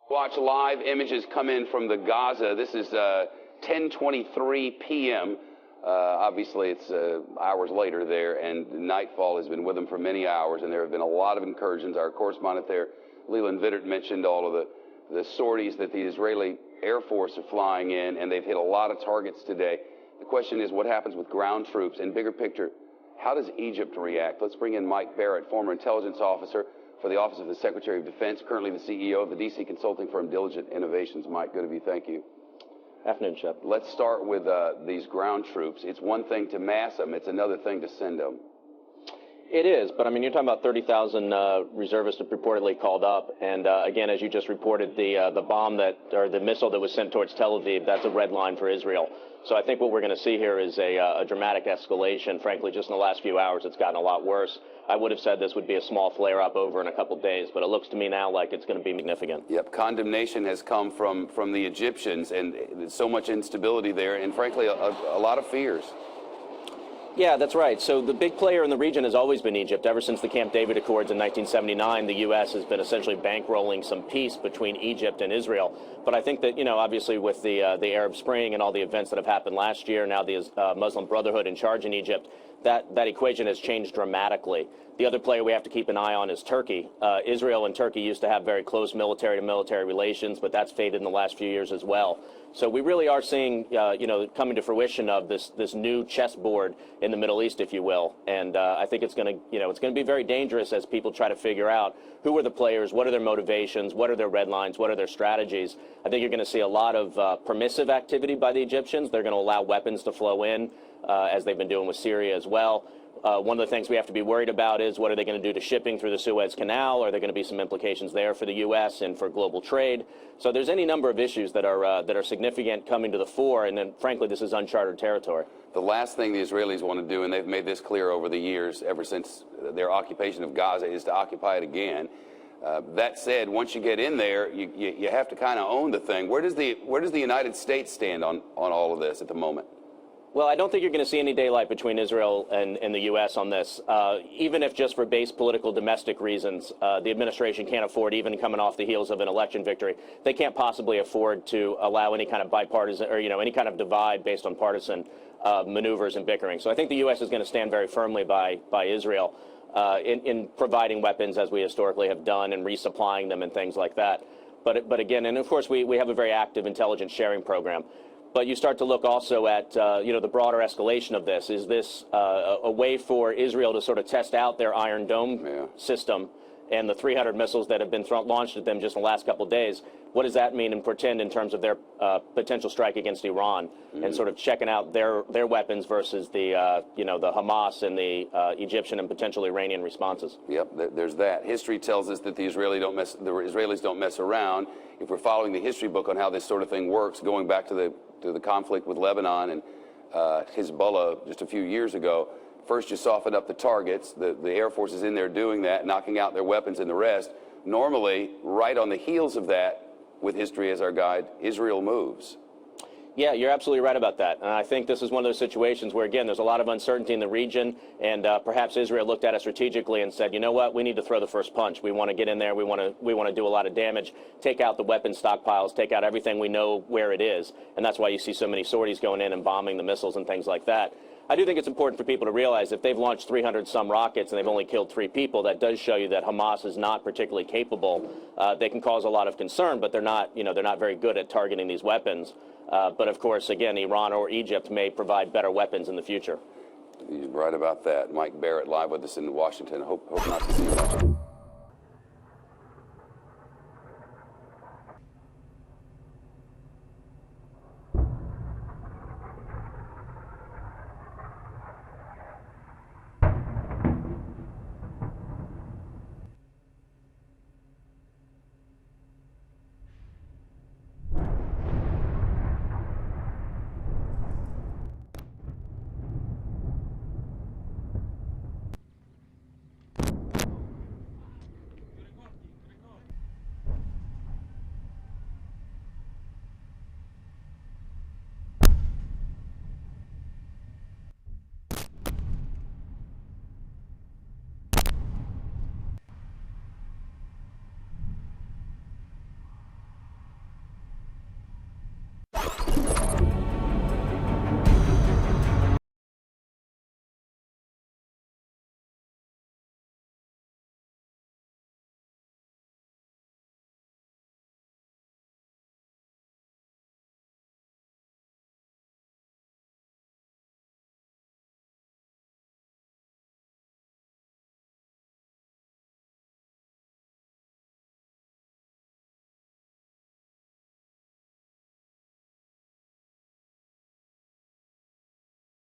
Watch live images come in from the Gaza. This is 10:23 p.m. Obviously, it's hours later there, and nightfall has been with them for many hours, and there have been a lot of incursions. Our correspondent there, Leland Vittert, mentioned all of the sorties that the Israeli Air Force are flying in, and they've hit a lot of targets today. The question is, what happens with ground troops? And bigger picture, how does Egypt react? Let's bring in Mike Barrett, former intelligence officer for the Office of the Secretary of Defense, currently the CEO of the D.C. consulting firm Diligent Innovations. Mike, good of you. Thank you. Afternoon, Shep. Let's start with these ground troops. It's one thing to mass them. It's another thing to send them. It is, but I mean, you're talking about 30,000 reservists reportedly called up, and again, as you just reported, the bomb or the missile that was sent towards Tel Aviv, that's a red line for Israel. So I think what we're going to see here is a dramatic escalation. Frankly, just in the last few hours, it's gotten a lot worse. I would have said this would be a small flare-up over in a couple days, but it looks to me now like it's going to be significant. Yep, condemnation has come from the Egyptians, and there's so much instability there, and frankly, a lot of fears. Yeah, that's right. So the big player in the region has always been Egypt. Ever since the Camp David Accords in 1979, the U.S. has been essentially bankrolling some peace between Egypt and Israel. But I think that, obviously with the Arab Spring and all the events that have happened last year, now the Muslim Brotherhood in charge in Egypt, that equation has changed dramatically. The other player we have to keep an eye on is Turkey. Israel and Turkey used to have very close military-to-military relations, but that's faded in the last few years as well. So we really are seeing, coming to fruition of this new chessboard in the Middle East, if you will. And I think it's going to be very dangerous as people try to figure out who are the players, what are their motivations, what are their red lines, what are their strategies. I think you're going to see a lot of permissive activity by the Egyptians. They're going to allow weapons to flow in, as they've been doing with Syria as well. One of the things we have to be worried about is what are they going to do to shipping through the Suez Canal? Are there going to be some implications there for the U.S. and for global trade? So there's any number of issues that are significant coming to the fore, and then, frankly, this is uncharted territory. The last thing the Israelis want to do, and they've made this clear over the years, ever since their occupation of Gaza, is to occupy it again. That said, once you get in there, you have to kind of own the thing. Where does the United States stand on all of this at the moment? Well, I don't think you're going to see any daylight between Israel and the U.S. on this. Even if just for base political domestic reasons, the administration can't afford, even coming off the heels of an election victory, they can't possibly afford to allow any kind of bipartisan or, any kind of divide based on partisan maneuvers and bickering. So I think the U.S. is going to stand very firmly by Israel in providing weapons, as we historically have done, and resupplying them and things like that. But again, and of course, we have a very active intelligence sharing program. But you start to look also at, the broader escalation of this. Is this a way for Israel to sort of test out their Iron Dome system and the 300 missiles that have been launched at them just in the last couple of days? What does that mean and portend in terms of their potential strike against Iran and sort of checking out their weapons versus the Hamas and the Egyptian and potential Iranian responses? Yep, there's that. History tells us that the Israelis don't mess around. If we're following the history book on how this sort of thing works, going back to the conflict with Lebanon and Hezbollah just a few years ago, first you soften up the targets. The Air Force is in there doing that, knocking out their weapons and the rest. Normally, right on the heels of that, with history as our guide, Israel moves. Yeah, you're absolutely right about that. And I think this is one of those situations where, again, there's a lot of uncertainty in the region, and perhaps Israel looked at it strategically and said, you know what, we need to throw the first punch. We want to get in there. We want to do a lot of damage, take out the weapon stockpiles, take out everything we know where it is. And that's why you see so many sorties going in and bombing the missiles and things like that. I do think it's important for people to realize if they've launched 300-some rockets and they've only killed 3 people, that does show you that Hamas is not particularly capable. They can cause a lot of concern, but they're not very good at targeting these weapons. But of course, again, Iran or Egypt may provide better weapons in the future. You're right about that. Mike Barrett live with us in Washington. Hope not to see you much.